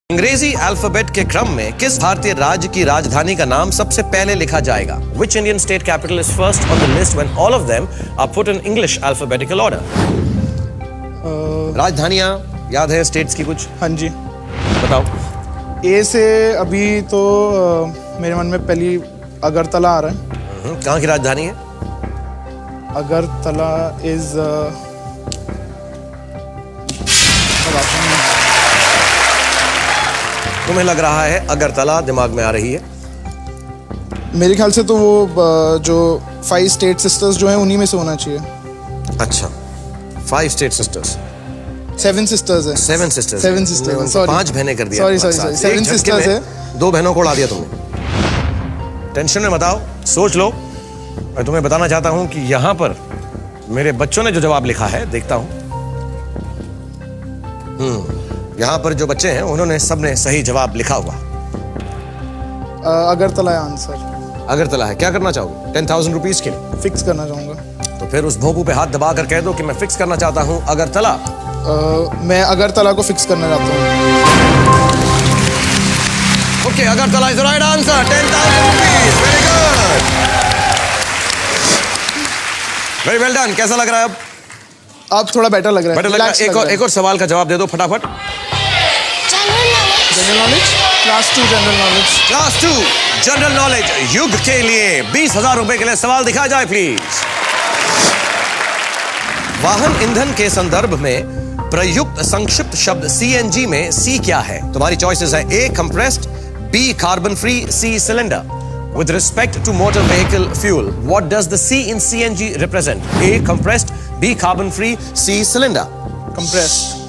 अंग्रेजी अल्फाबेट के क्रम में किस भारतीय राज्य की राजधानी का नाम सबसे पहले लिखा जाएगा? Which Indian state capital is first on the list when all of them are put in English alphabetical order? राजधानियां याद है स्टेट्स की कुछ? हाँ जी। बताओ। ए से अभी तो मेरे मन में पहली अगरतला आ रहा है। कहाँ की राजधानी है? अगरतला इज तुम्हें लग रहा है अगरतला दिमाग में आ रही है? मेरे ख्याल से तो वो जो 5 स्टेट सिस्टर्स जो हैं उन्हीं में से होना चाहिए। अच्छा, 5 स्टेट सिस्टर्स। 7 सिस्टर्स है। 7 सिस्टर्स। 7 सिस्टर्स। सॉरी। 5 बहनें कर दिया। सॉरी 7 सिस्टर्स है। 2 बहनों को उड़ा दिया तुमने। टेंशन में बताओ, सोच लो। मैं तुम्हें बताना चाहता हूं कि यहां पर मेरे बच्चों ने जो जवाब लिखा है, देखता हूं। यहां पर जो बच्चे हैं उन्होंने सबने सही जवाब लिखा हुआ। अगरतला है आंसर। अगरतला है। क्या करना चाहोगे 10,000 रुपीज के लिए? फिक्स करना चाहूंगा। तो फिर उस भोंपू पे हाथ दबाकर कह दो कि मैं फिक्स करना चाहता हूं अगरतला। मैं अगरतला को फिक्स करना चाहता हूँ। Okay, Agartala is the right answer. 10,000 rupees. Very good, very well done. कैसा लग रहा है अब थोड़ा बेटर लग रहा है। बेटर लग रहा है। एक और सवाल का जवाब दे दो फटाफट। General knowledge. Class 2 general knowledge. Class 2 general knowledge युग के लिए 20,000 रुपए के लिए सवाल दिखाया जाए प्लीज। वाहन ईंधन के संदर्भ में प्रयुक्त संक्षिप्त शब्द CNG में C क्या है? तुम्हारी चॉइसेस है A compressed, B carbon free, C cylinder. With respect to motor vehicle fuel, what does the C in CNG represent? A compressed, B carbon free, C cylinder. Compressed.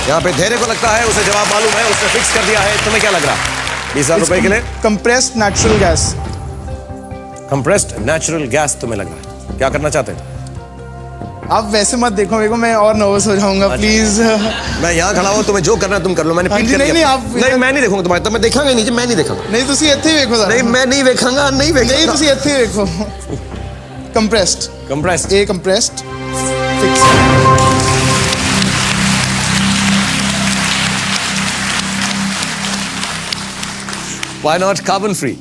यहाँ पे धैर्य को लगता है उसे जवाब मालूम है, उसने फिक्स कर दिया है। तुम्हें क्या लग रहा है 20,000 रुपए के लिए? Compressed natural gas. Compressed natural gas तुम्हें लग रहा है। क्या करना चाहते हैं? आप वैसे मत देखो मेरे को, मैं और नर्वस हो जाऊंगा प्लीज। मैं यहाँ खड़ा हूँ, तुम्हें जो करना है तुम कर लो। मैंने पिक कर नहीं, दिया। आप नहीं, मैं नहीं देखूंगा तुम्हारे, तो मैं देखांगा ही नहीं, मैं नहीं देखूंगा। नहीं तुसी ਇੱਥੇ ਹੀ ਵੇਖੋ। नहीं, मैं नहीं देखांगा, नहीं देखांगा। नहीं तुसी ਇੱਥੇ ही ਵੇਖੋ। Compressed. Compressed. A compressed. Fix. Why not carbon free?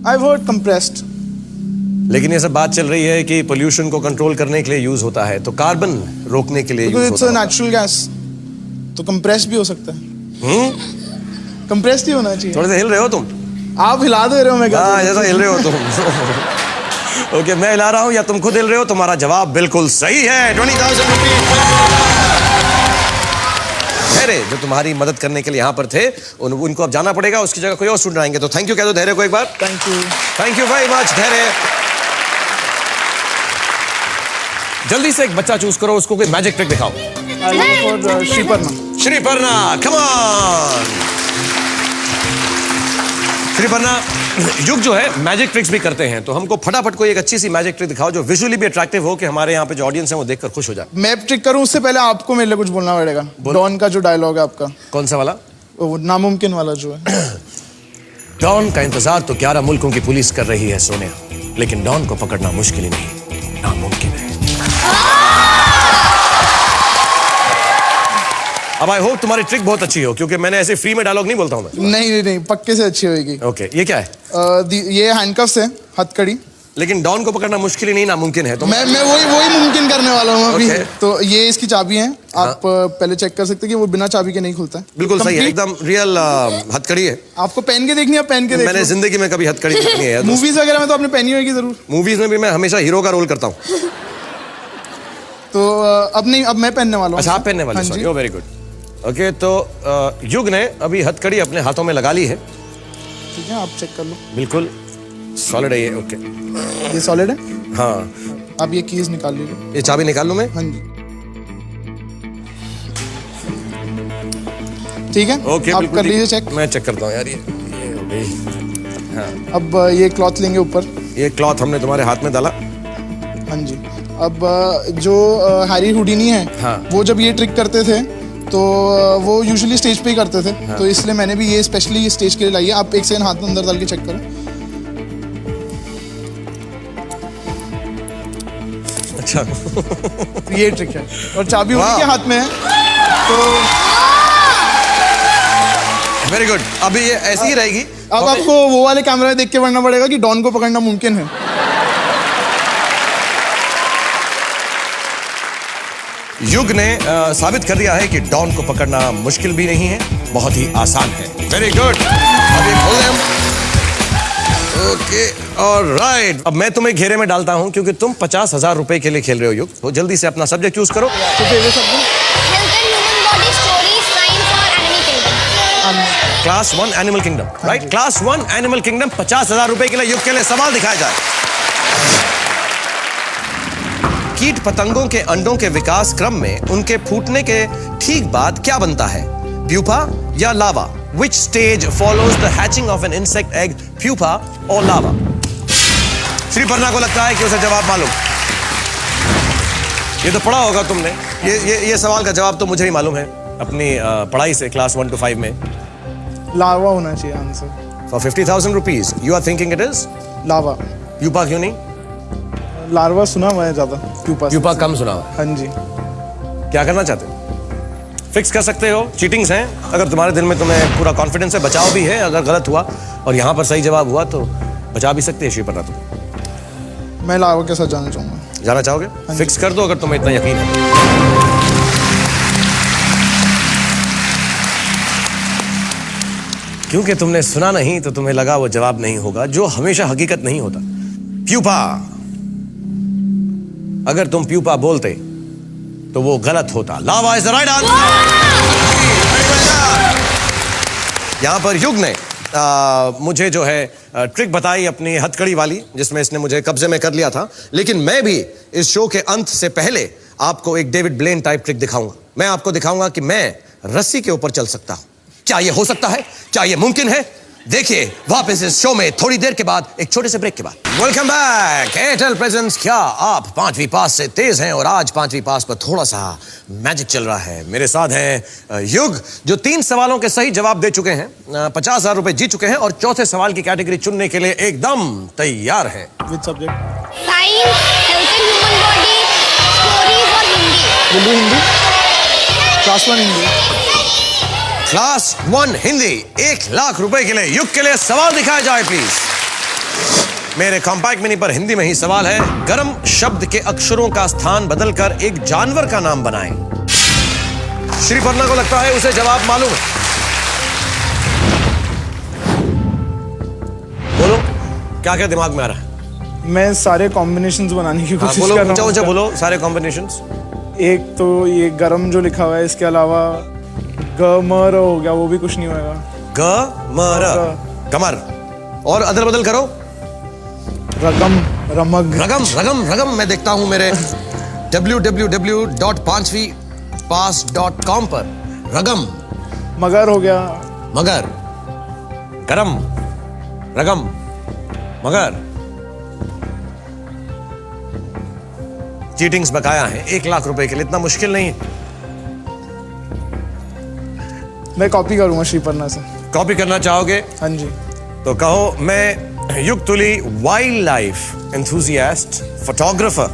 I've heard compressed. लेकिन ये सब बात चल रही है कि पोल्यूशन को कंट्रोल करने के लिए यूज होता है, तो कार्बन रोकने के लिए यूज Because होता it's a है। natural gas. तो कंप्रेस्ड भी हो सकता है। कंप्रेस्ड ही होना चाहिए। थोड़े से हिल रहे हो तुम। आप हिला दे रहे हो, मैं हाँ, जैसा हिल रहे हो तुम। ओके, मैं हिला रहा हूँ या तुम खुद हिल रहे हो? तुम्हारा जवाब बिल्कुल सही है। 20,000 रुपीज। धैर्य जो तुम्हारी मदद करने के लिए यहाँ पर थे, उनको अब जाना पड़ेगा, उसकी जगह कोई और स्टूडेंट आएंगे। तो थैंक यू कह दो धैर्य को एक बार। Thank you. Thank you very much Dhairya. जल्दी से एक बच्चा चूज करो, उसको कोई मैजिक ट्रिक दिखाओ। श्रीपर्णा। Shriparna, come on. श्रीपर्णा, युग जो है मैजिक ट्रिक्स भी करते हैं, तो हमको फटाफट कोई एक अच्छी सी मैजिक ट्रिक दिखाओ जो विजुअली भी अट्रैक्टिव हो, कि हमारे यहाँ पे जो ऑडियंस है वो देखकर खुश हो जाए। मैं ट्रिक करूं उससे पहले आपको मेरे लिए कुछ बोलना पड़ेगा। डॉन का जो डायलॉग है आपका। कौन सा वाला? वो नामुमकिन वाला जो है। डॉन का इंतजार तो 11 मुल्कों की पुलिस कर रही है सोनिया, लेकिन डॉन को पकड़ना मुश्किल ही नहीं, नामुमकिन है। अब आई होप तुम्हारी ट्रिक बहुत अच्छी हो, क्योंकि मैंने ऐसे फ्री में डायलॉग नहीं बोलता हूं मैं। नहीं, पक्के से अच्छी होगी। ओके, ये क्या है? ये हैंडकफ्स है, हथकड़ी। लेकिन डॉन को पकड़ना मुश्किल ही नहीं, नामुमकिन है। तो मैं वही मुमकिन करने वाला हूँ अभी। Okay. तो ये इसकी चाबी है। आप पहले चेक कर सकते हैं कि वो बिना चाबी के नहीं खुलता है। बिल्कुल सही है, एकदम रियल हथकड़ी है। आपको पहन के देखनी है, पहन के मैंने जिंदगी में कभी हथकड़ी नहीं है। मूवीज वगैरह में तो आपने पहनी होगी जरूर। मूवीज में भी मैं हमेशा हीरो का रोल करता हूँ। तो अब नहीं, अब मैं पहनने वाला हूँ। अच्छा, आप पहनने वाले? Sorry, very good. ओके, तो युग ने अभी हथकड़ी अपने हाथों में लगा ली है। ठीक है, आप चेक कर लो। बिल्कुल सॉलिड है ये। ओके, ये सॉलिड है। हाँ, आप ये कीज निकाल लीजिए। ये चाबी निकाल लूं मैं? हाँ जी, ठीक है। ओके, आप कर लीजिए चेक। मैं चेक करता हूँ यार, ये हो गई। हाँ, अब ये क्लॉथ लेंगे ऊपर। ये क्लॉथ हमने तुम्हारे हाथ में डाला। हाँ जी। अब जो हैरी हुडीनी है, हाँ, वो जब ये ट्रिक करते थे तो वो यूजुअली स्टेज पे ही करते थे। हाँ। तो इसलिए मैंने भी ये स्पेशली स्टेज के लिए लाई है। आप एक सेकंड हाथ में अंदर डाल के चेक करो। अच्छा। ये ट्रिक है और चाबी उनके हाथ में है। तो वेरी गुड। अभी ये ऐसी ही रहेगी। अब आपको वो वाले कैमरा देख के पढ़ना पड़ेगा कि डॉन को पकड़ना मुमकिन है। युग ने साबित कर दिया है कि डॉन को पकड़ना मुश्किल भी नहीं है, बहुत ही आसान है। Very good. अभी खोल दें हम। Okay alright. अब मैं तुम्हें घेरे में डालता हूं क्योंकि तुम 50,000 रुपए के लिए खेल रहे हो युग। तो जल्दी से अपना सब्जेक्ट चूज करो। तो favourite subject Health and human body stories, science or animal kingdom. Class 1 animal kingdom, right? Class 1 animal kingdom. 50,000 रुपए के लिए युग के लिए सवाल दिखाया जाए। कीट पतंगों के अंडों के विकास क्रम में उनके फूटने के ठीक बाद क्या बनता है? प्यूपा या लावा? Which stage follows the hatching of an insect egg, pupa or lava? Shri Parna को लगता है कि उसे जवाब मालूम। ये तो पढ़ा होगा तुमने। ये सवाल का जवाब तो मुझे ही मालूम है अपनी पढ़ाई से, क्लास 1 to 5 में। लावा होना चाहिए answer. For 50,000 rupees, you are thinking it is lava. pupa? क्यों नहीं? लार्वा सुना हुआ है ज्यादा, प्यूपा से। pupa कम सुना हुआ। हाँ जी। क्या करना चाहते हो? फिक्स कर सकते हो, चीटिंग्स हैं। अगर तुम्हारे दिल में तुम्हें पूरा कॉन्फिडेंस है, बचाव भी है। अगर गलत हुआ और यहाँ पर सही जवाब हुआ तो बचा भी सकते हैं श्री पर्णा तुम। मैं लावा के साथ जाना चाहूंगा। जाना चाहोगे? फिक्स कर दो अगर तुम्हें इतना यकीन है। क्योंकि तुमने सुना नहीं तो तुम्हें लगा वो जवाब नहीं होगा, जो हमेशा हकीकत नहीं होता। प्यूपा। अगर तुम प्यूपा बोलते तो वो गलत होता। लावा इज द राइट आंसर। यहां पर युग ने मुझे जो है ट्रिक बताई अपनी हथकड़ी वाली, जिसमें इसने मुझे कब्जे में कर लिया था। लेकिन मैं भी इस शो के अंत से पहले आपको एक डेविड ब्लेन टाइप ट्रिक दिखाऊंगा। मैं आपको दिखाऊंगा कि मैं रस्सी के ऊपर चल सकता हूं। क्या यह हो सकता है? क्या यह मुमकिन है? देखिए वापस इस शो में थोड़ी देर के बाद, एक छोटे से ब्रेक के बाद। Welcome back. Airtel presents. क्या आप 5वीं पास से तेज हैं? और आज 5वीं पास पर थोड़ा सा मैजिक चल रहा है। मेरे साथ हैं युग, जो 3 सवालों के सही जवाब दे चुके हैं, 50,000 रुपए जीत चुके हैं और चौथे सवाल की कैटेगरी चुनने के लिए एकदम तैयार है। With subject? Science, health and human body stories और Hindi. Will you Hindi? Class 1 Hindi. Class 1 Hindi. 1 lakh रुपए के लिए युग के लिए सवाल दिखाया जाए प्लीज। मेरे कॉम्पैक्ट मिनी पर हिंदी में ही सवाल है। गरम शब्द के अक्षरों का स्थान बदलकर एक जानवर का नाम बनाएं। श्री पर्णा को लगता है उसे जवाब मालूम है। बोलो क्या क्या दिमाग में आ रहा है? मैं सारे कॉम्बिनेशंस बनाने की कोशिश बोलो, कर रहा ऊंचा हूँ। ऊंचा बोलो सारे कॉम्बिनेशंस। एक तो ये गरम जो लिखा हुआ है, इसके अलावा गमर हो गया, वो भी कुछ नहीं होगा। गमर, कमर। और अदल बदल करो। रगम, रमग। रगम रगम रगम। मैं देखता हूं मेरे www.5vpass.com पर रगम। मगर हो गया। मगर, गरम, रगम, मगर। चीटिंग्स बकाया है 1 लाख रुपए के लिए। इतना मुश्किल नहीं है। मैं कॉपी करूंगा श्री पर्णा से। कॉपी करना चाहोगे हाँ जी। तो कहो। मैं युग तुली, वाइल्ड लाइफ एंथुसियास्ट, फोटोग्राफर,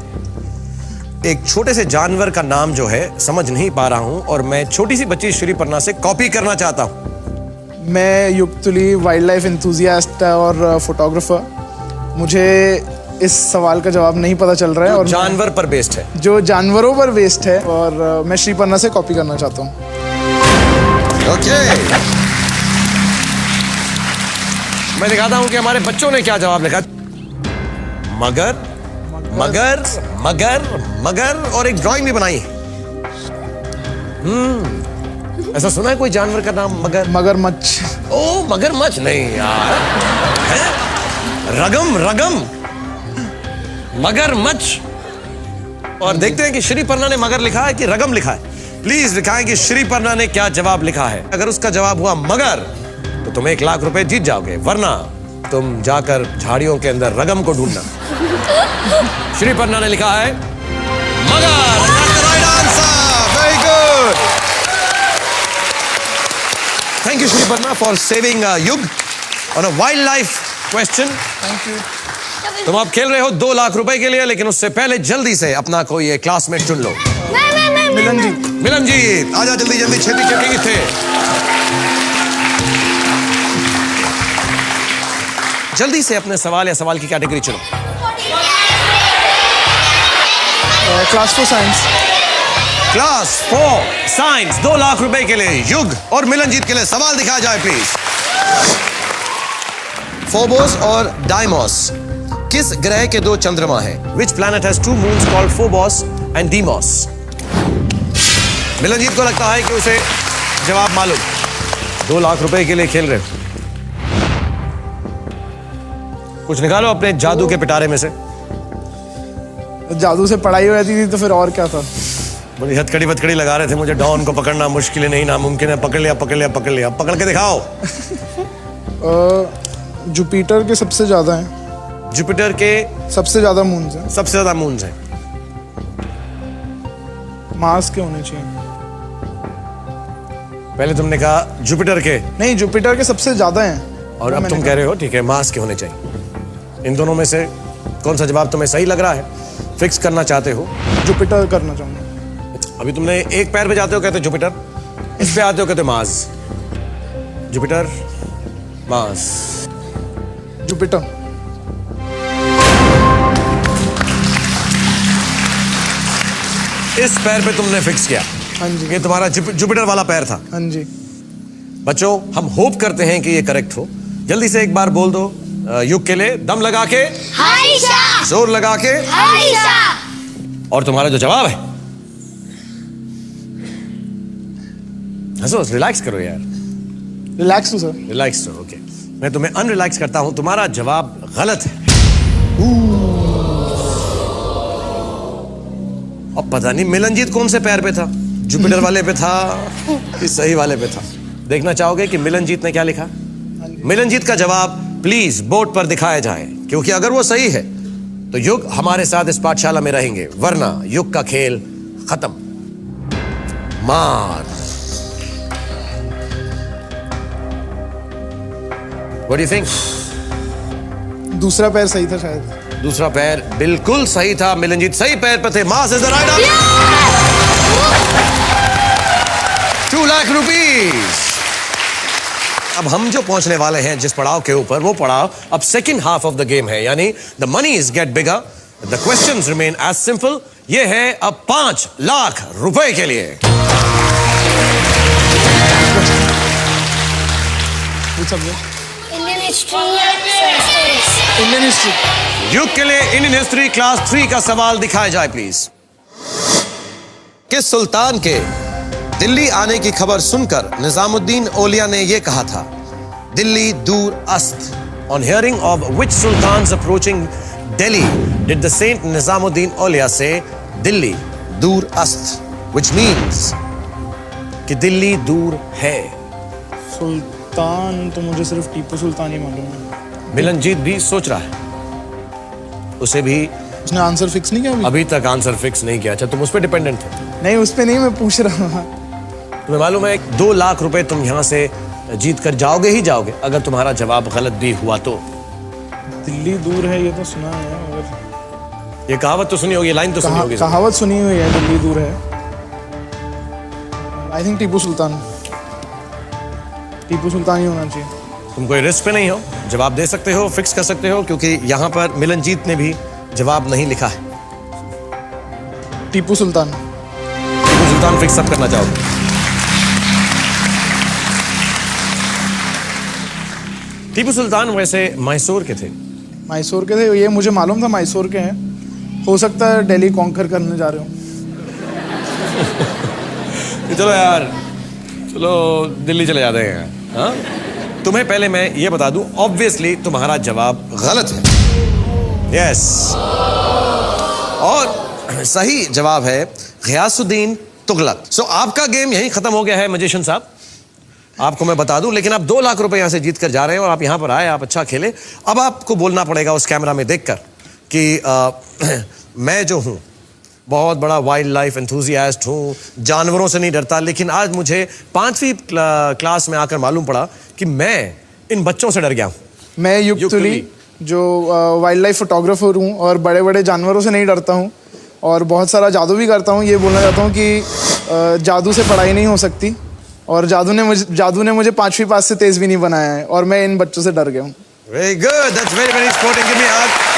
एक छोटे से जानवर का नाम जो है समझ नहीं पा रहा हूं और मैं छोटी सी बच्ची श्री पर्णा से कॉपी करना चाहता हूं। मैं युक्तुली वाइल्ड लाइफ एंथुसियास्ट और फोटोग्राफर। मुझे इस सवाल का जवाब नहीं पता चल रहा है। और जानवर पर बेस्ड है। जो जानवरों पर बेस्ड है, और मैं श्री पर्णा से कॉपी करना चाहता हूँ। ओके। मैं दिखाता हूं कि हमारे बच्चों ने क्या जवाब लिखा। मगर, मगर, मगर, मगर, और एक ड्राइंग भी बनाई। ऐसा सुना है कोई जानवर का नाम मगर? मगरमच्छ। ओ मगरमच्छ नहीं यार। है? रगम, रगम, मगरमच्छ। और देखते हैं कि श्री पर्णा ने मगर लिखा है कि रगम लिखा है। प्लीज दिखाएं कि श्री पर्णा ने क्या जवाब लिखा है। अगर उसका जवाब हुआ मगर तो तुम 1 लाख रुपए जीत जाओगे, वरना तुम जाकर झाड़ियों के अंदर रगम को ढूंढना। श्री पर्णा ने लिखा है मगर। Right answer. Very good. Thank you Shriparna for saving Yug on a wild life question. Thank you. तुम आप खेल रहे हो 2 लाख रुपए के लिए, लेकिन उससे पहले जल्दी से अपना कोई क्लासमेट चुन लो। मैं मिलनजीत। मिलनजीत आजा जल्दी जल्दी छेती छेती थे। जल्दी से अपने सवाल या सवाल की कैटेगरी चुनो। Class 4 science. Class 4 science 2 lakh रुपए के लिए युग और मिलनजीत के लिए सवाल दिखाया जाए प्लीज। फोबोस और डाइमोस किस ग्रह के 2 चंद्रमा हैं? Which planet has 2 moons called Phobos and Deimos? मिलनजीत को लगता है कि उसे जवाब मालूम। 2 लाख रुपए के लिए खेल रहे हो। कुछ निकालो अपने जादू के पिटारे में से। जादू से पढ़ाई हो जाती थी तो फिर और क्या था। बड़ी हथकड़ी बथकड़ी लगा रहे थे मुझे। डॉन को पकड़ना मुश्किल है नहीं नामुमकिन है। पकड़ लिया पकड़ लिया पकड़ लिया। पकड़ के दिखाओ। जुपिटर के सबसे ज्यादा हैं। जुपिटर के सबसे ज्यादा मून्स हैं। सबसे ज्यादा मून्स हैं। मार्स के होने चाहिए। पहले तुमने कहा जुपिटर के, नहीं जुपिटर के सबसे ज्यादा हैं। और अब तुम कह रहे हो ठीक है मार्स के होने चाहिए। इन दोनों में से कौन सा जवाब तुम्हें सही लग रहा है? फिक्स करना चाहते हो? जुपिटर करना चाहूंगा। अभी तुमने एक पैर पे जाते हो कहते हो जुपिटर, इस पे आते हो कहते हो मार्स। Jupiter Mars Jupiter. इस पैर पे तुमने फिक्स किया। हाँ जी। ये तुम्हारा जुपिटर वाला पैर था। हाँ जी। बच्चों हम होप करते हैं कि ये करेक्ट हो। जल्दी से एक बार बोल दो युग के लिए, दम लगा के, जोर लगा के। और तुम्हारा जो जवाब है, हंसो, रिलैक्स करो यार। रिलैक्स तो सर। रिलैक्स करो, ओके। मैं तुम्हें अनरिलैक्स करता हूं। तुम्हारा जवाब गलत है। अब पता नहीं मिलनजीत कौन से पैर पे था, जुपिटर वाले पे था कि सही वाले पे था। देखना चाहोगे कि मिलनजीत ने क्या लिखा? मिलनजीत का जवाब प्लीज बोर्ड पर दिखाया जाए, क्योंकि अगर वो सही है तो युग हमारे साथ इस पाठशाला में रहेंगे, वरना युग का खेल खत्म। मार। What do you think? दूसरा पैर सही था शायद। दूसरा पैर बिल्कुल सही था। मिलनजीत सही पैर पर थे। Mass is the right answer. 2 lakh rupees. अब हम जो पहुंचने वाले हैं जिस पड़ाव के ऊपर, वो पड़ाव अब second half of the game है, यानी the moneys get bigger, the questions remain as simple. ये है अब 5 लाख रुपए के लिए। Indian history stories. Indian history. युग के लिए इंडियन हिस्ट्री क्लास 3 का सवाल दिखाया जाए प्लीज। किस सुल्तान के दिल्ली आने की खबर सुनकर निजामुद्दीन औलिया ने यह कहा था, दिल्ली दूर अस्त? On hearing of which sultans approaching Delhi did the Saint Nizamuddin Aulia say, Delhi दूर अस्त, which means कि दिल्ली दूर है। सुल्तान तो मुझे सिर्फ टीपू सुल्तान ही मालूम है। मिलनजीत भी सोच रहा है, उसे भी उसने आंसर फिक्स नहीं किया अभी तक आंसर फिक्स नहीं किया। अच्छा तुम उस पर डिपेंडेंट थे? नहीं उस पे नहीं, मैं पूछ रहा हूँ। तुम्हें मालूम है 2 लाख रुपए तुम यहां से जीत कर जाओगे ही जाओगे अगर तुम्हारा जवाब गलत भी हुआ तो। दिल्ली दूर है ये तो सुना है, मगर ये कहावत तो सुनी होगी, लाइन तो सुनी होगी। कहावत सुनी हुई है दिल्ली दूर है। I think Tipu Sultan. टीपू सुल्तान ही होना चाहिए। तुम कोई रिस्क पे नहीं हो, जवाब दे सकते हो, फिक्स कर सकते हो, क्योंकि यहां पर मिलनजीत ने भी जवाब नहीं लिखा है। टीपू सुल्तान। टीपू सुल्तान फिक्स अप करना चाहोगे? टीपू सुल्तान वैसे मैसूर के थे। मैसूर के थे, ये मुझे मालूम था मैसूर के हैं। हो सकता है दिल्ली कॉन्कर करने जा रहे हो। चलो यार, चलो दिल्ली चले जाते हैं। हाँ? तुम्हें पहले मैं ये बता दूं, ऑब्वियसली तुम्हारा जवाब गलत है। यस, और सही जवाब है गियासुद्दीन तुगलक। सो आपका गेम यहीं खत्म हो गया है मजिशियन साहब, आपको मैं बता दूं। लेकिन आप 2 लाख रुपए यहां से जीत कर जा रहे हैं और आप यहां पर आए, आप अच्छा खेले। अब आपको बोलना पड़ेगा उस कैमरा में देखकर कि मैं जो हूं बहुत बड़ा वाइल्ड लाइफ एंथुसियास्ट हूँ, जानवरों से नहीं डरता, लेकिन आज मुझे 5वीं क्लास में आकर मालूम पड़ा कि मैं इन बच्चों से डर गया हूँ। मैं युग तुली, जो वाइल्ड लाइफ फोटोग्राफर हूँ और बड़े बड़े जानवरों से नहीं डरता हूँ और बहुत सारा जादू भी करता हूँ। ये बोलना चाहता हूँ कि जादू से पढ़ाई नहीं हो सकती और जादू ने मुझे 5वीं पास से तेज भी नहीं बनाया है और मैं इन बच्चों से डर गया हूँ। Very good. That's very, very sporting. Give me a hug.